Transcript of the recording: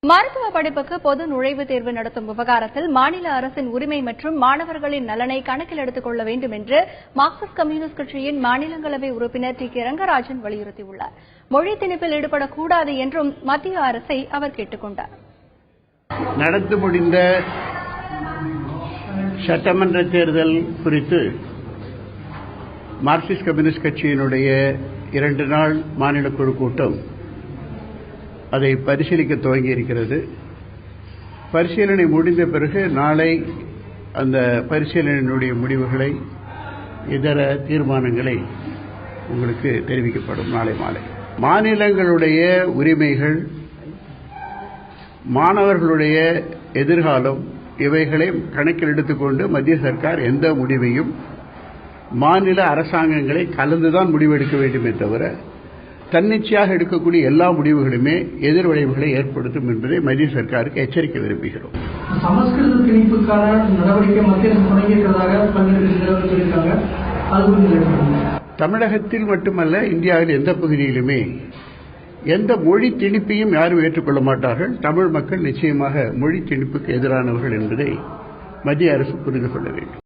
மருத்துவ படிப்புக்கு பொது நுழைவுத் தேர்வு நடத்தும் விவகாரத்தில் மாநில அரசின் உரிமை மற்றும் மாணவர்களின் நலனை கணக்கில் எடுத்துக் கொள்ள வேண்டும் என்று மார்க்சிஸ்ட் கம்யூனிஸ்ட் கட்சியின் மாநிலங்களவை உறுப்பினர் டி கே ரங்கராஜன் வலியுறுத்தியுள்ளார். மொழி திணிப்பில் ஈடுபடக்கூடாது என்றும் மத்திய அரசை அவர் கேட்டுக் கொண்டார். நடந்து முடிந்த சட்டமன்ற தேர்தல் குறித்து மார்க்சிஸ்ட் கம்யூனிஸ்ட் கட்சியினுடைய 2 நாள் மாநில குழு கூட்டம் அதை பரிசீலிக்க துவங்கி இருக்கிறது. பரிசீலனை முடிந்த பிறகு நாளை அந்த பரிசீலனையினுடைய முடிவுகளை இதர தீர்மானங்களை உங்களுக்கு தெரிவிக்கப்படும். நாளை மாலை மாநிலங்களுடைய உரிமைகள், மாணவர்களுடைய எதிர்காலம் இவைகளை கணக்கில் எடுத்துக்கொண்டு மத்திய சர்க்கார் எந்த முடிவையும் மாநில அரசாங்கங்களை கலந்துதான் முடிவெடுக்க வேண்டுமே தவிர தன்னிச்சையாக எடுக்கக்கூடிய எல்லா முடிவுகளுமே எதிர்விளைவுகளை ஏற்படுத்தும் என்பதை மத்திய சர்க்காருக்கு எச்சரிக்க விரும்புகிறோம். சமஸ்கிருத திணிப்புக்கான நடவடிக்கை மத்திய அரசு தொடங்கியிருக்கிறதாக தமிழகத்தில் மட்டுமல்ல, இந்தியாவில் எந்த பகுதியிலுமே எந்த மொழி திணிப்பையும் யாரும் ஏற்றுக்கொள்ள மாட்டார்கள். தமிழ் மக்கள் நிச்சயமாக மொழி திணிப்புக்கு எதிரானவர்கள் என்பதை மத்திய அரசு புரிந்து கொள்ள வேண்டும்.